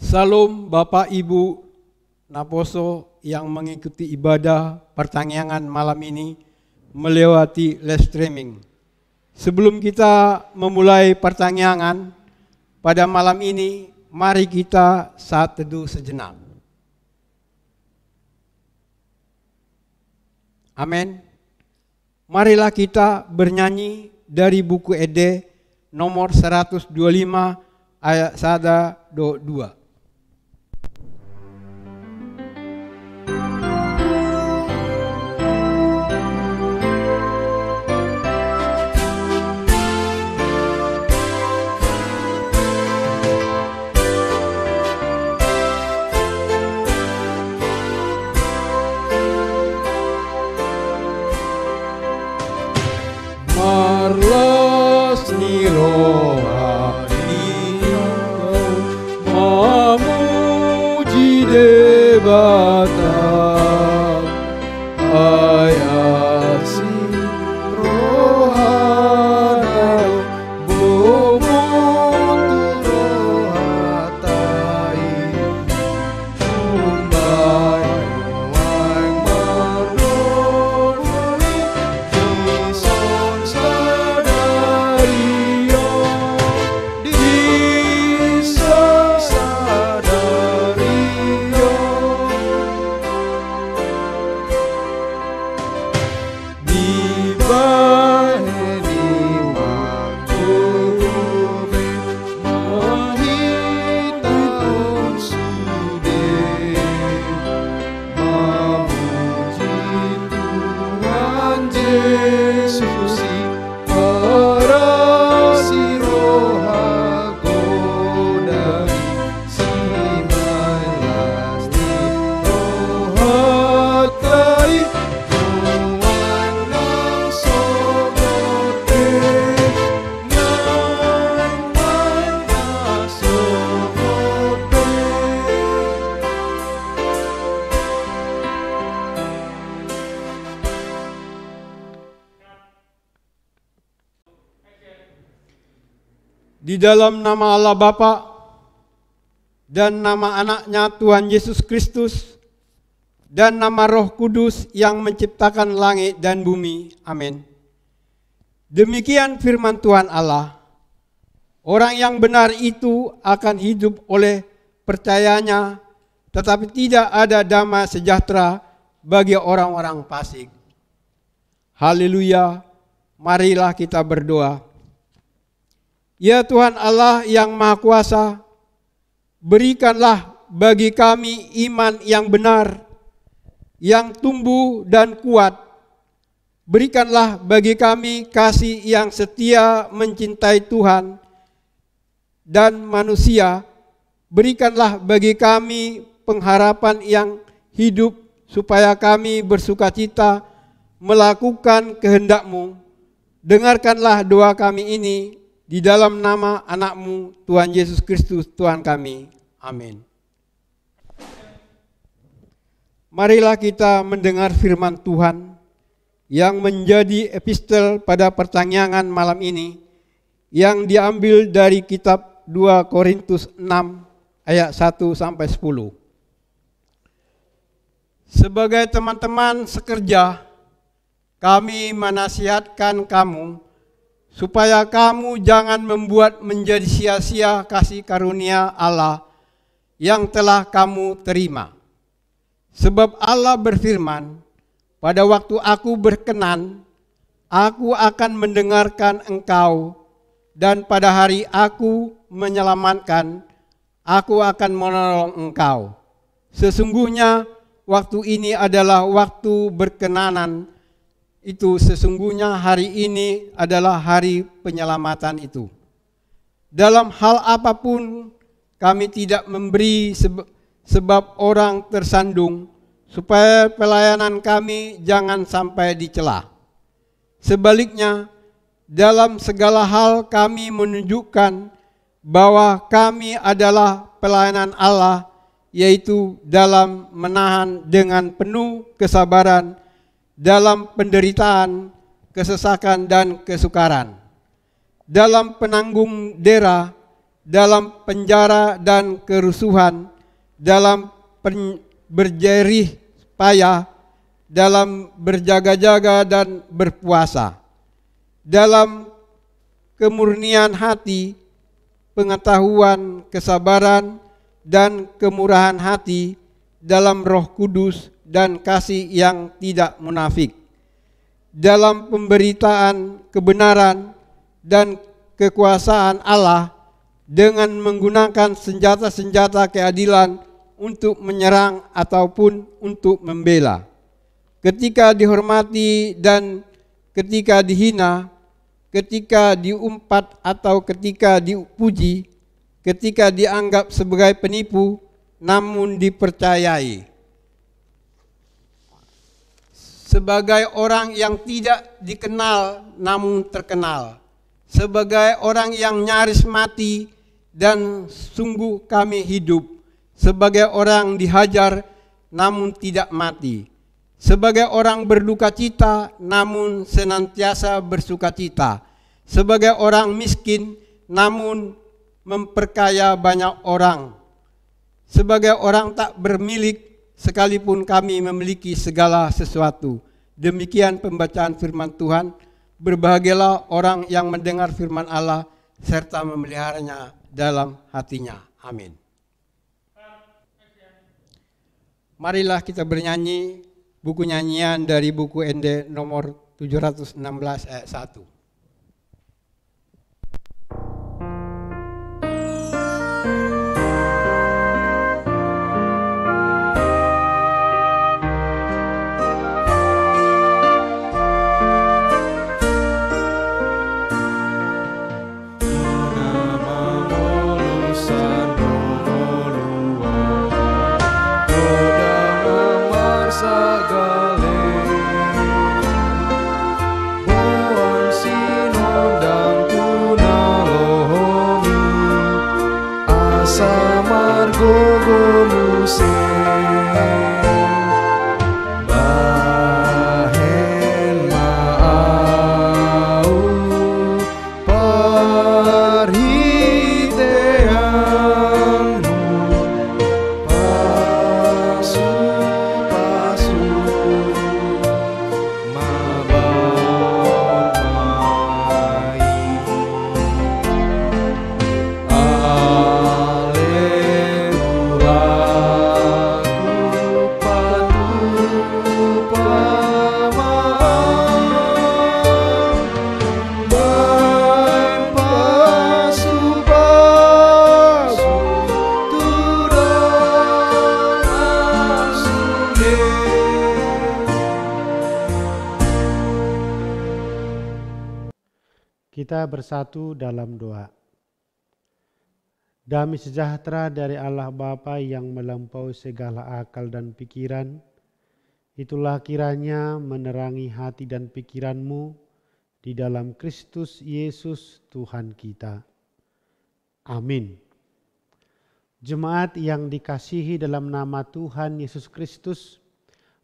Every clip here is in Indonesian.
Salam Bapak Ibu Naposo yang mengikuti ibadah pertanyaan malam ini melewati live streaming. Sebelum kita memulai pertanyaan pada malam ini, mari kita saat teduh sejenak. Amin. Marilah kita bernyanyi dari buku Ede nomor 125 ayat 1-2. Marlas ni rohani memuji debata ayat si rohana bumun rohatai umbai wang marloni dison sadario dison sadario di baheni mangkube mahitun sude memuji Tuhan Yesus para si rohago dari si malas di rohatai Tuhan sobote nyaman sobote. Di dalam nama Allah Bapa dan nama anaknya Tuhan Yesus Kristus dan nama Roh Kudus yang menciptakan langit dan bumi. Amin. Demikian firman Tuhan Allah. Orang yang benar itu akan hidup oleh percayanya, tetapi tidak ada damai sejahtera bagi orang-orang fasik. Haleluya. Marilah kita berdoa. Ya Tuhan Allah yang Maha Kuasa, berikanlah bagi kami iman yang benar, yang tumbuh dan kuat. Berikanlah bagi kami kasih yang setia mencintai Tuhan dan manusia. Berikanlah bagi kami pengharapan yang hidup supaya kami bersukacita melakukan kehendak-Mu. Dengarkanlah doa kami ini di dalam nama anak-Mu Tuhan Yesus Kristus Tuhan kami. Amin. Marilah kita mendengar firman Tuhan yang menjadi epistel pada pertanyaan malam ini yang diambil dari kitab 2 Korintus 6 ayat 1-10. Sebagai teman-teman sekerja, kami menasihatkan kamu supaya kamu jangan membuat menjadi sia-sia kasih karunia Allah yang telah kamu terima. Sebab Allah berfirman, pada waktu aku berkenan, aku akan mendengarkan engkau, dan pada hari aku menyelamatkan, aku akan menolong engkau. Sesungguhnya waktu ini adalah waktu berkenanan, itu sesungguhnya hari ini adalah hari penyelamatan itu. Dalam hal apapun kami tidak memberi sebab orang tersandung, supaya pelayanan kami jangan sampai dicela. Sebaliknya, dalam segala hal kami menunjukkan bahwa kami adalah pelayanan Allah, yaitu dalam menahan dengan penuh kesabaran dalam penderitaan, kesesakan dan kesukaran, dalam penanggung dera, dalam penjara dan kerusuhan, dalam berjerih payah, dalam berjaga-jaga dan berpuasa, dalam kemurnian hati, pengetahuan, kesabaran, dan kemurahan hati, dalam Roh Kudus dan kasih yang tidak munafik, dalam pemberitaan kebenaran dan kekuasaan Allah dengan menggunakan senjata-senjata keadilan untuk menyerang ataupun untuk membela. Ketika dihormati dan ketika dihina, ketika diumpat atau ketika dipuji, ketika dianggap sebagai penipu namun dipercayai, sebagai orang yang tidak dikenal namun terkenal, sebagai orang yang nyaris mati dan sungguh kami hidup, sebagai orang dihajar namun tidak mati, sebagai orang berduka cita namun senantiasa bersuka cita, sebagai orang miskin namun memperkaya banyak orang, sebagai orang tak bermilik sekalipun kami memiliki segala sesuatu. Demikian pembacaan firman Tuhan. Berbahagialah orang yang mendengar firman Allah serta memeliharanya dalam hatinya. Amin. Marilah kita bernyanyi buku nyanyian dari buku ND nomor 716 ayat 1. Kita bersatu dalam doa. Damai sejahtera dari Allah Bapa yang melampaui segala akal dan pikiran, itulah kiranya menerangi hati dan pikiranmu di dalam Kristus Yesus Tuhan kita. Amin. Jemaat yang dikasihi dalam nama Tuhan Yesus Kristus,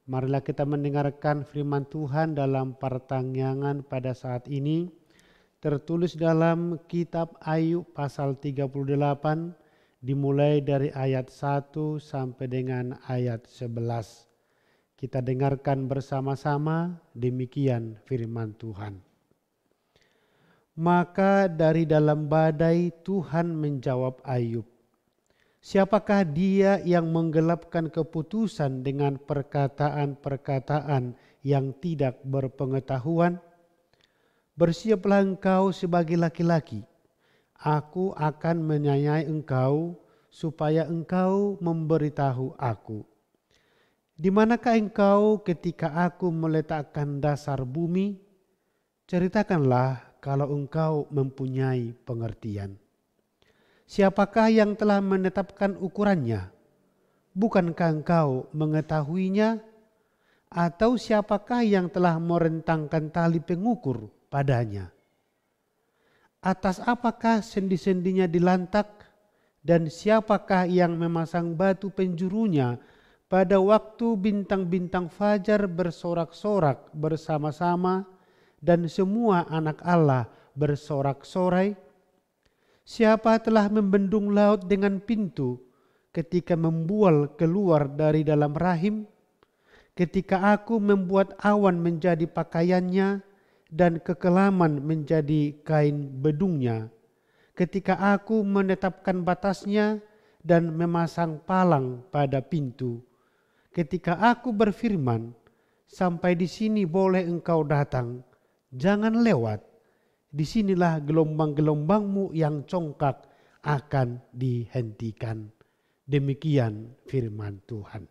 marilah kita mendengarkan firman Tuhan dalam pertanyaan pada saat ini, tertulis dalam kitab Ayub pasal 38 dimulai dari ayat 1 sampai dengan ayat 11. Kita dengarkan bersama-sama, demikian firman Tuhan. Maka dari dalam badai Tuhan menjawab Ayub, siapakah dia yang menggelapkan keputusan dengan perkataan-perkataan yang tidak berpengetahuan? Bersiaplah engkau sebagai laki-laki, aku akan menyayangi engkau supaya engkau memberitahu aku. Di manakah engkau ketika aku meletakkan dasar bumi? Ceritakanlah kalau engkau mempunyai pengertian. Siapakah yang telah menetapkan ukurannya? Bukankah engkau mengetahuinya? Atau siapakah yang telah merentangkan tali pengukur padanya? Atas apakah sendi-sendinya dilantak, dan siapakah yang memasang batu penjurunya pada waktu bintang-bintang fajar bersorak-sorak bersama-sama dan semua anak Allah bersorak-sorai? Siapa telah membendung laut dengan pintu ketika membual keluar dari dalam rahim? Ketika aku membuat awan menjadi pakaiannya dan kekelaman menjadi kain bedungnya. Ketika aku menetapkan batasnya dan memasang palang pada pintu. Ketika aku berfirman, sampai di sini boleh engkau datang, jangan lewat. Disinilah gelombang-gelombangmu yang congkak akan dihentikan. Demikian firman Tuhan.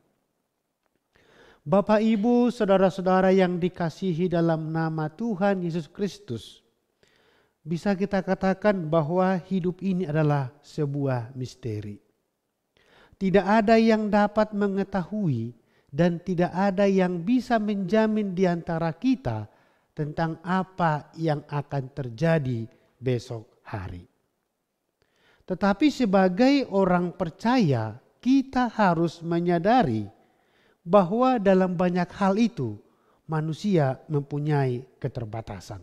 Bapak, Ibu, saudara-saudara yang dikasihi dalam nama Tuhan Yesus Kristus, bisa kita katakan bahwa hidup ini adalah sebuah misteri. Tidak ada yang dapat mengetahui dan tidak ada yang bisa menjamin di antara kita tentang apa yang akan terjadi besok hari. Tetapi sebagai orang percaya, kita harus menyadari bahwa dalam banyak hal itu manusia mempunyai keterbatasan.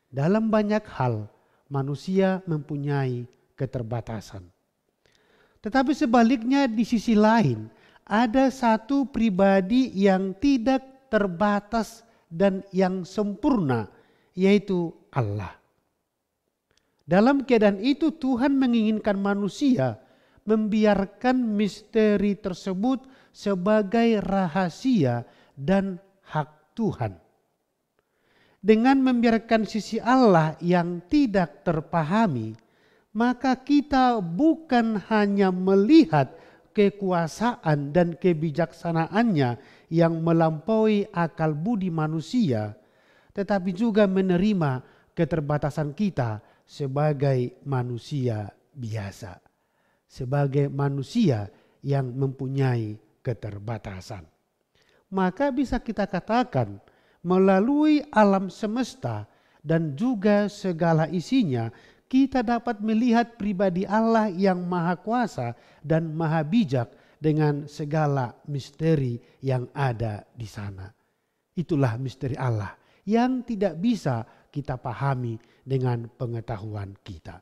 Dalam banyak hal manusia mempunyai keterbatasan. Tetapi sebaliknya di sisi lain ada satu pribadi yang tidak terbatas dan yang sempurna, yaitu Allah. Dalam keadaan itu Tuhan menginginkan manusia membiarkan misteri tersebut sebagai rahasia dan hak Tuhan. Dengan membiarkan sisi Allah yang tidak terpahami, maka kita bukan hanya melihat kekuasaan dan kebijaksanaannya yang melampaui akal budi manusia, tetapi juga menerima keterbatasan kita sebagai manusia biasa, sebagai manusia yang mempunyai keterbatasan. Maka bisa kita katakan melalui alam semesta dan juga segala isinya, kita dapat melihat pribadi Allah yang maha kuasa dan maha bijak dengan segala misteri yang ada di sana. Itulah misteri Allah yang tidak bisa kita pahami dengan pengetahuan kita.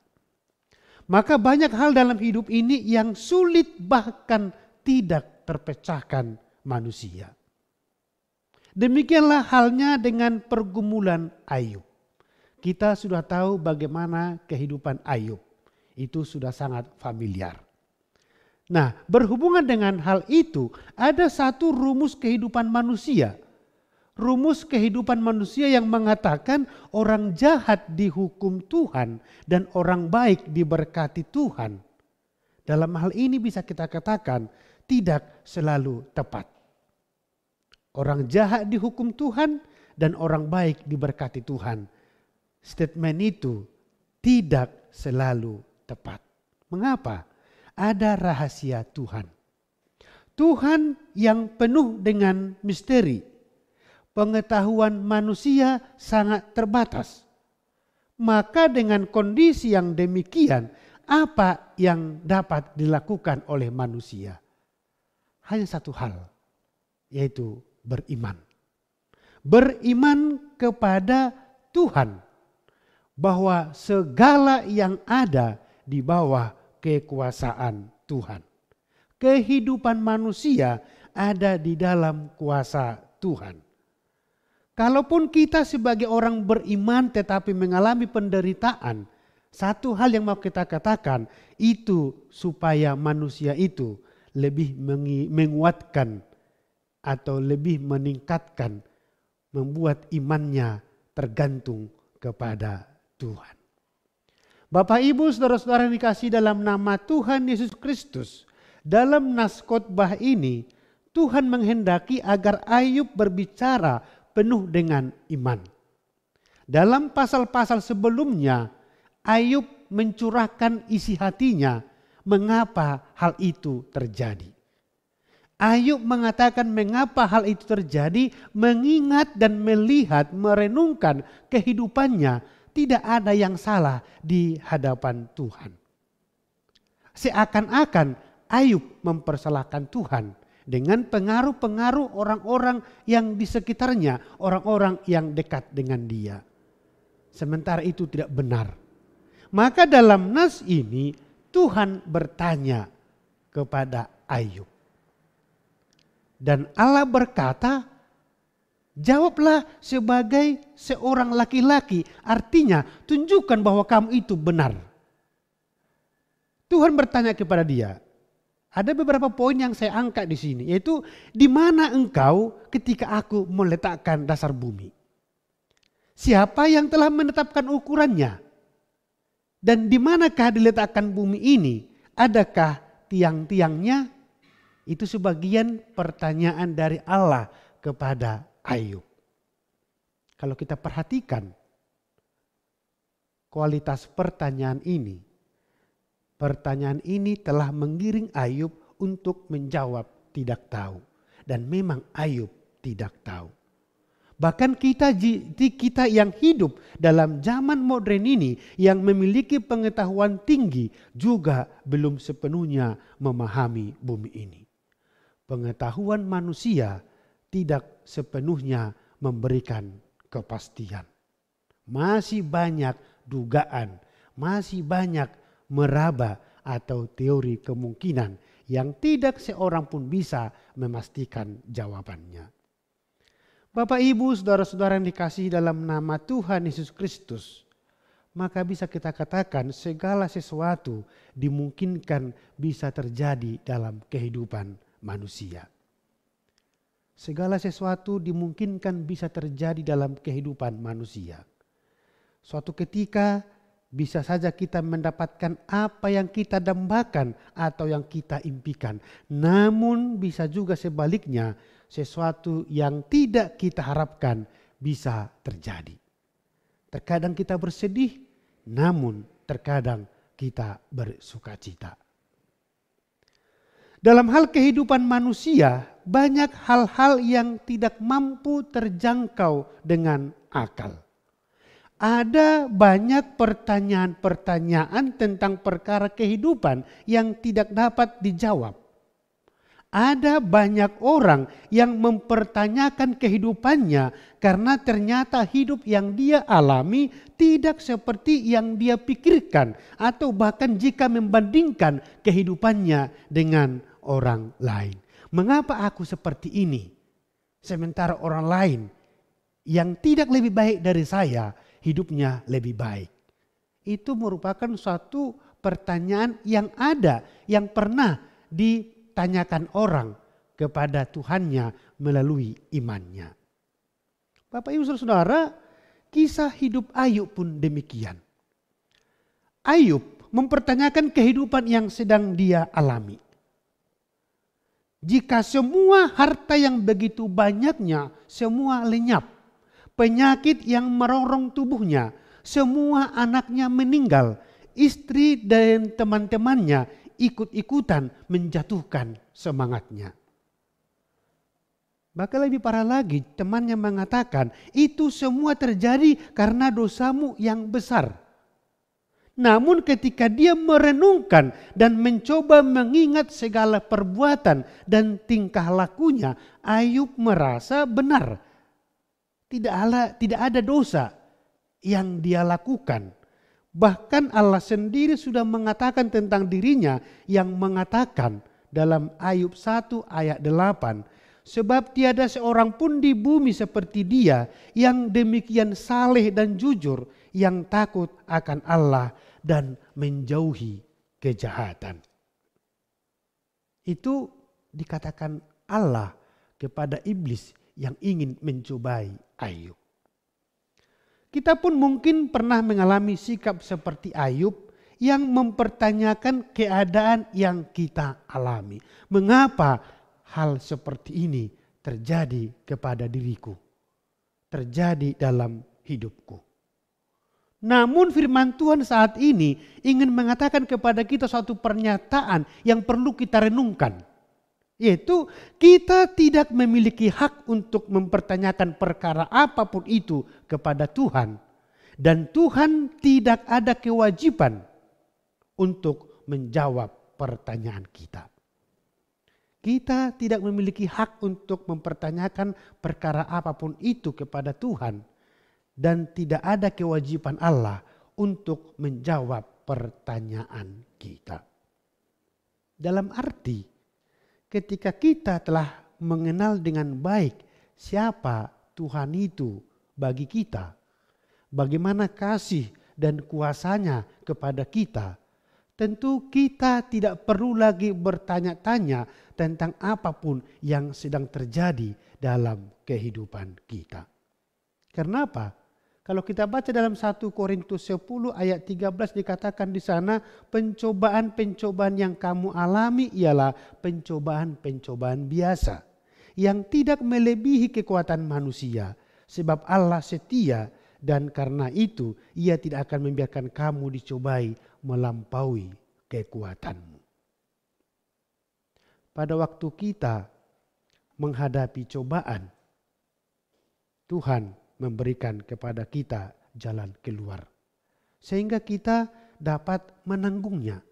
Maka banyak hal dalam hidup ini yang sulit bahkan tidak terpecahkan manusia. Demikianlah halnya dengan pergumulan Ayub. Kita sudah tahu bagaimana kehidupan Ayub. Itu sudah sangat familiar. Nah, berhubungan dengan hal itu, ada satu rumus kehidupan manusia. Rumus kehidupan manusia yang mengatakan orang jahat dihukum Tuhan dan orang baik diberkati Tuhan. Dalam hal ini bisa kita katakan tidak selalu tepat. Orang jahat dihukum Tuhan dan orang baik diberkati Tuhan. Statement itu tidak selalu tepat. Mengapa? Ada rahasia Tuhan. Tuhan yang penuh dengan misteri. Pengetahuan manusia sangat terbatas. Maka dengan kondisi yang demikian, apa yang dapat dilakukan oleh manusia? Hanya satu hal, yaitu beriman. Beriman kepada Tuhan. Bahwa segala yang ada di bawah kekuasaan Tuhan. Kehidupan manusia ada di dalam kuasa Tuhan. Kalaupun kita sebagai orang beriman tetapi mengalami penderitaan, satu hal yang mau kita katakan itu supaya manusia itu lebih menguatkan atau lebih meningkatkan, membuat imannya tergantung kepada Tuhan. Bapak, Ibu, saudara-saudara yang dikasihi dalam nama Tuhan Yesus Kristus, dalam nas khotbah ini Tuhan menghendaki agar Ayub berbicara penuh dengan iman. Dalam pasal-pasal sebelumnya, Ayub mencurahkan isi hatinya mengapa hal itu terjadi. Ayub mengatakan mengapa hal itu terjadi, mengingat dan melihat, merenungkan kehidupannya, tidak ada yang salah di hadapan Tuhan. Seakan-akan Ayub mempersalahkan Tuhan dengan pengaruh-pengaruh orang-orang yang di sekitarnya, orang-orang yang dekat dengan dia. Sementara itu tidak benar. Maka dalam nas ini Tuhan bertanya kepada Ayub. Dan Allah berkata, jawablah sebagai seorang laki-laki. Artinya tunjukkan bahwa kamu itu benar. Tuhan bertanya kepada dia. Ada beberapa poin yang saya angkat di sini, yaitu di mana engkau ketika aku meletakkan dasar bumi? Siapa yang telah menetapkan ukurannya? Dan di manakah diletakkan bumi ini? Adakah tiang-tiangnya? Itu sebagian pertanyaan dari Allah kepada Ayub. Kalau kita perhatikan kualitas pertanyaan ini telah menggiring Ayub untuk menjawab tidak tahu. Dan memang Ayub tidak tahu. Bahkan kita yang hidup dalam zaman modern ini yang memiliki pengetahuan tinggi juga belum sepenuhnya memahami bumi ini. Pengetahuan manusia tidak sepenuhnya memberikan kepastian. Masih banyak dugaan, masih banyak meraba atau teori kemungkinan yang tidak seorang pun bisa memastikan jawabannya. Bapak, Ibu, saudara-saudara yang dikasihi dalam nama Tuhan Yesus Kristus, maka bisa kita katakan segala sesuatu dimungkinkan bisa terjadi dalam kehidupan manusia. Segala sesuatu dimungkinkan bisa terjadi dalam kehidupan manusia. Suatu ketika bisa saja kita mendapatkan apa yang kita dambakan atau yang kita impikan. Namun bisa juga sebaliknya sesuatu yang tidak kita harapkan bisa terjadi. Terkadang kita bersedih, namun terkadang kita bersukacita. Dalam hal kehidupan manusia, banyak hal-hal yang tidak mampu terjangkau dengan akal. Ada banyak pertanyaan-pertanyaan tentang perkara kehidupan yang tidak dapat dijawab. Ada banyak orang yang mempertanyakan kehidupannya karena ternyata hidup yang dia alami tidak seperti yang dia pikirkan, atau bahkan jika membandingkan kehidupannya dengan orang lain. Mengapa aku seperti ini? Sementara orang lain yang tidak lebih baik dari saya, hidupnya lebih baik. Itu merupakan suatu pertanyaan yang ada, yang pernah ditanyakan orang kepada Tuhannya melalui imannya. Bapak, Ibu, saudara, kisah hidup Ayub pun demikian. Ayub mempertanyakan kehidupan yang sedang dia alami. Jika semua harta yang begitu banyaknya semua lenyap, penyakit yang merongrong tubuhnya, semua anaknya meninggal, istri dan teman-temannya ikut-ikutan menjatuhkan semangatnya. Bahkan lebih parah lagi, temannya mengatakan itu semua terjadi karena dosamu yang besar. Namun ketika dia merenungkan dan mencoba mengingat segala perbuatan dan tingkah lakunya, Ayub merasa benar. Tidak ada dosa yang dia lakukan. Bahkan Allah sendiri sudah mengatakan tentang dirinya yang mengatakan dalam Ayub 1 ayat 8. Sebab tiada seorang pun di bumi seperti dia yang demikian saleh dan jujur, yang takut akan Allah dan menjauhi kejahatan. Itu dikatakan Allah kepada iblis yang ingin mencobai Ayub. Kita pun mungkin pernah mengalami sikap seperti Ayub yang mempertanyakan keadaan yang kita alami. Mengapa hal seperti ini terjadi kepada diriku, terjadi dalam hidupku? Namun firman Tuhan saat ini ingin mengatakan kepada kita suatu pernyataan yang perlu kita renungkan. Yaitu kita tidak memiliki hak untuk mempertanyakan perkara apapun itu kepada Tuhan. Dan Tuhan tidak ada kewajiban untuk menjawab pertanyaan kita. Kita tidak memiliki hak untuk mempertanyakan perkara apapun itu kepada Tuhan. Dan tidak ada kewajiban Allah untuk menjawab pertanyaan kita. Dalam arti ketika kita telah mengenal dengan baik siapa Tuhan itu bagi kita, bagaimana kasih dan kuasanya kepada kita, tentu kita tidak perlu lagi bertanya-tanya tentang apapun yang sedang terjadi dalam kehidupan kita. Kenapa? Kalau kita baca dalam 1 Korintus 10 ayat 13 dikatakan di sana, pencobaan-pencobaan yang kamu alami ialah pencobaan-pencobaan biasa yang tidak melebihi kekuatan manusia, sebab Allah setia dan karena itu Ia tidak akan membiarkan kamu dicobai melampaui kekuatanmu. Pada waktu kita menghadapi cobaan, Tuhan memberikan kepada kita jalan keluar, sehingga kita dapat menanggungnya.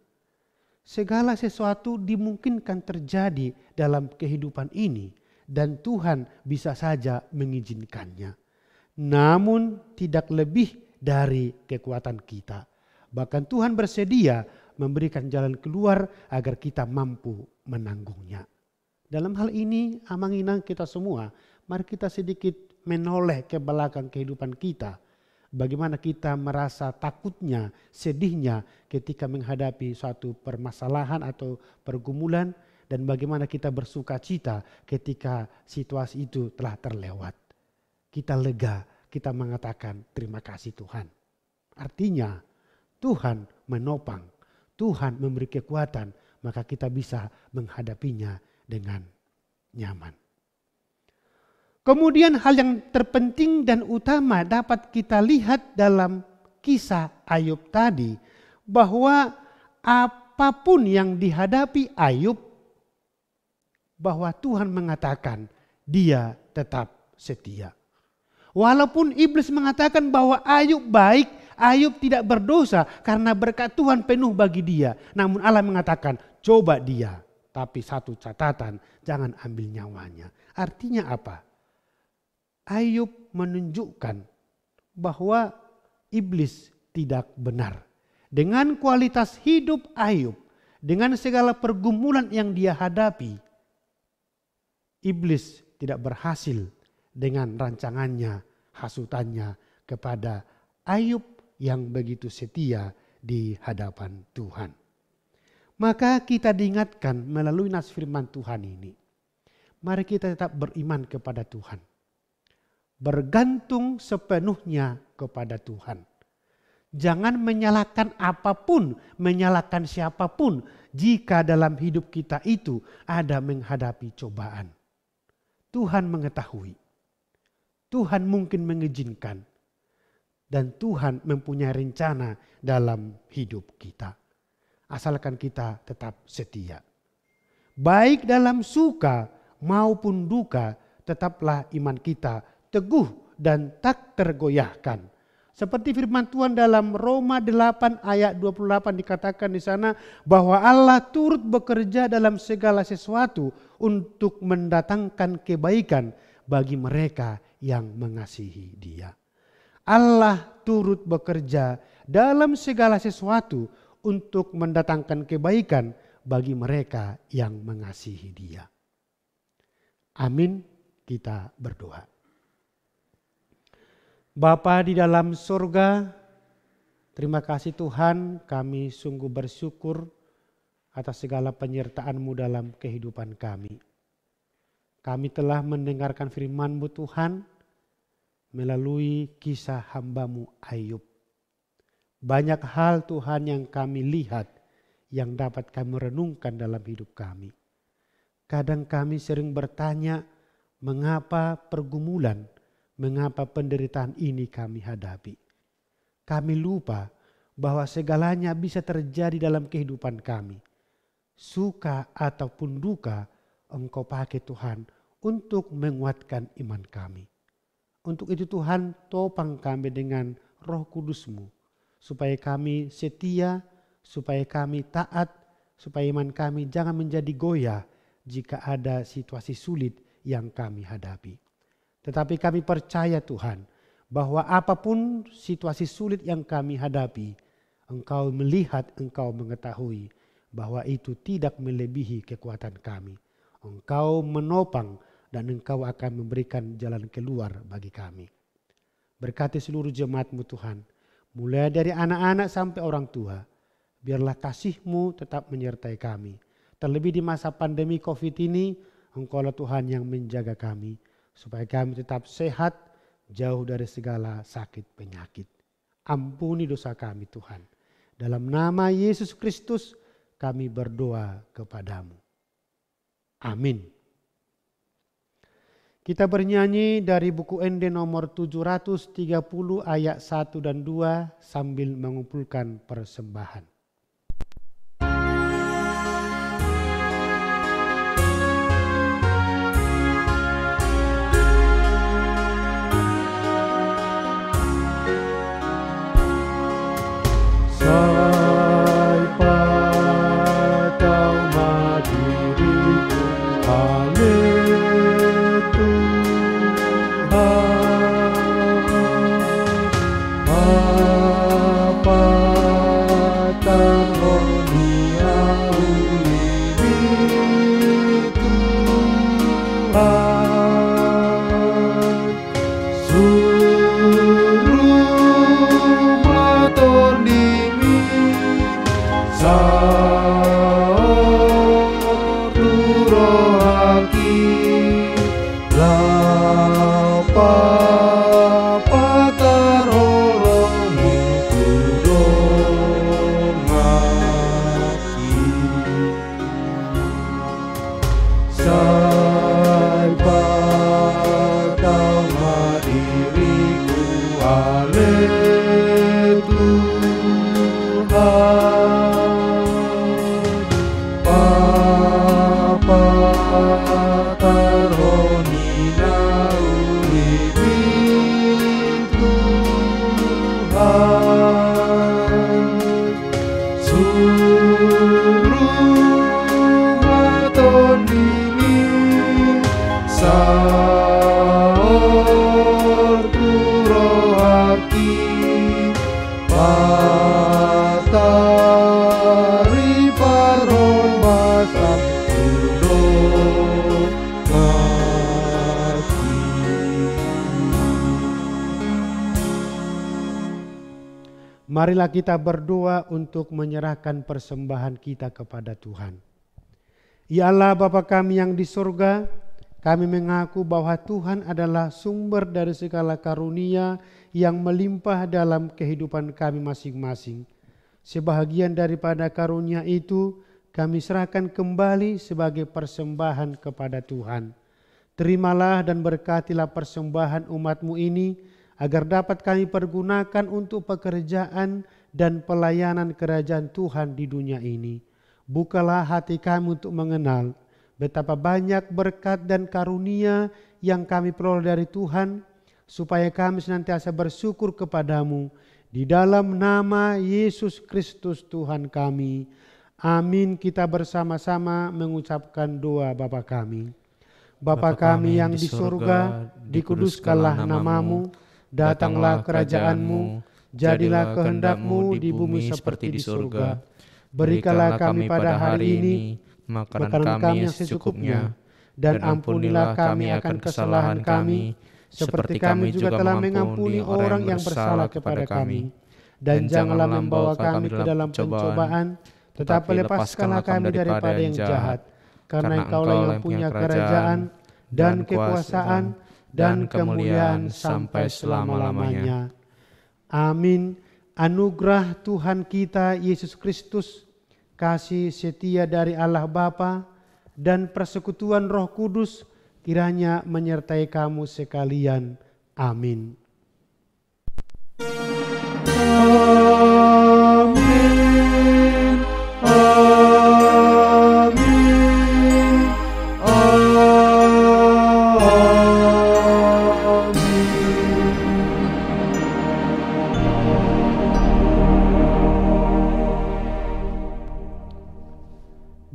Segala sesuatu dimungkinkan terjadi dalam kehidupan ini dan Tuhan bisa saja mengizinkannya. Namun tidak lebih dari kekuatan kita. Bahkan Tuhan bersedia memberikan jalan keluar agar kita mampu menanggungnya. Dalam hal ini amanginang kita semua, mari kita sedikit menoleh ke belakang kehidupan kita. Bagaimana kita merasa takutnya, sedihnya ketika menghadapi suatu permasalahan atau pergumulan, dan bagaimana kita bersuka cita ketika situasi itu telah terlewat. Kita lega, kita mengatakan terima kasih Tuhan. Artinya Tuhan menopang, Tuhan memberi kekuatan, maka kita bisa menghadapinya dengan nyaman. Kemudian hal yang terpenting dan utama dapat kita lihat dalam kisah Ayub tadi, bahwa apapun yang dihadapi Ayub, bahwa Tuhan mengatakan dia tetap setia. Walaupun iblis mengatakan bahwa Ayub baik, Ayub tidak berdosa karena berkat Tuhan penuh bagi dia. Namun Allah mengatakan coba dia, tapi satu catatan, jangan ambil nyawanya. Artinya apa? Ayub menunjukkan bahwa iblis tidak benar. Dengan kualitas hidup Ayub, dengan segala pergumulan yang dia hadapi, iblis tidak berhasil dengan rancangannya, hasutannya kepada Ayub yang begitu setia di hadapan Tuhan. Maka kita diingatkan melalui nas firman Tuhan ini, mari kita tetap beriman kepada Tuhan. Bergantung sepenuhnya kepada Tuhan. Jangan menyalahkan apapun, menyalahkan siapapun jika dalam hidup kita itu ada menghadapi cobaan. Tuhan mengetahui. Tuhan mungkin mengizinkan. Dan Tuhan mempunyai rencana dalam hidup kita. Asalkan kita tetap setia. Baik dalam suka maupun duka, tetaplah iman kita teguh dan tak tergoyahkan. Seperti firman Tuhan dalam Roma 8 ayat 28 dikatakan di sana bahwa Allah turut bekerja dalam segala sesuatu untuk mendatangkan kebaikan bagi mereka yang mengasihi Dia. Allah turut bekerja dalam segala sesuatu untuk mendatangkan kebaikan bagi mereka yang mengasihi Dia. Amin, kita berdoa. Bapa di dalam surga, terima kasih Tuhan, kami sungguh bersyukur atas segala penyertaan-Mu dalam kehidupan kami. Kami telah mendengarkan firman-Mu Tuhan melalui kisah hamba-Mu Ayub. Banyak hal Tuhan yang kami lihat yang dapat kami renungkan dalam hidup kami. Kadang kami sering bertanya, mengapa pergumulan, mengapa penderitaan ini kami hadapi? Kami lupa bahwa segalanya bisa terjadi dalam kehidupan kami. Suka ataupun duka, Engkau pakai Tuhan untuk menguatkan iman kami. Untuk itu Tuhan, topang kami dengan Roh Kudus-Mu, supaya kami setia, supaya kami taat, supaya iman kami jangan menjadi goyah jika ada situasi sulit yang kami hadapi. Tetapi kami percaya Tuhan bahwa apapun situasi sulit yang kami hadapi, Engkau melihat, Engkau mengetahui bahwa itu tidak melebihi kekuatan kami. Engkau menopang dan Engkau akan memberikan jalan keluar bagi kami. Berkati seluruh jemaat-Mu Tuhan, mulai dari anak-anak sampai orang tua, biarlah kasih-Mu tetap menyertai kami. Terlebih di masa pandemi COVID ini, Engkaulah Tuhan yang menjaga kami, supaya kami tetap sehat, jauh dari segala sakit penyakit. Ampuni dosa kami Tuhan. Dalam nama Yesus Kristus kami berdoa kepadamu. Amin. Kita bernyanyi dari buku ND nomor 730 ayat 1 dan 2 sambil mengumpulkan persembahan. Marilah kita berdoa untuk menyerahkan persembahan kita kepada Tuhan. Ya Allah Bapa kami yang di surga, kami mengaku bahwa Tuhan adalah sumber dari segala karunia yang melimpah dalam kehidupan kami masing-masing. Sebahagian daripada karunia itu kami serahkan kembali sebagai persembahan kepada Tuhan. Terimalah dan berkatilah persembahan umat-Mu ini, agar dapat kami pergunakan untuk pekerjaan dan pelayanan kerajaan Tuhan di dunia ini. Bukalah hati kami untuk mengenal betapa banyak berkat dan karunia yang kami peroleh dari Tuhan, supaya kami senantiasa bersyukur kepadamu. Di dalam nama Yesus Kristus Tuhan kami. Amin. Kita bersama-sama mengucapkan doa Bapa kami. Bapa kami yang di surga, dikuduskanlah namamu. Datanglah kerajaan-Mu, jadilah kehendak-Mu di bumi seperti di surga. Berikanlah kami pada hari ini makanan kami yang secukupnya, dan ampunilah kami akan kesalahan kami, seperti kami juga telah mengampuni orang yang bersalah kepada kami. Dan janganlah membawa kami ke dalam pencobaan, tetapi lepaskanlah kami daripada yang jahat. Karena Engkaulah yang punya kerajaan dan kekuasaan dan kemuliaan sampai selama-lamanya. Amin. Anugerah Tuhan kita Yesus Kristus, kasih setia dari Allah Bapa, dan persekutuan Roh Kudus kiranya menyertai kamu sekalian. Amin. Amin.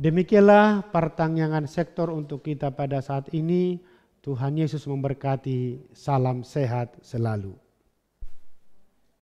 Demikianlah pertanyaan sektor untuk kita pada saat ini. Tuhan Yesus memberkati. Salam sehat selalu.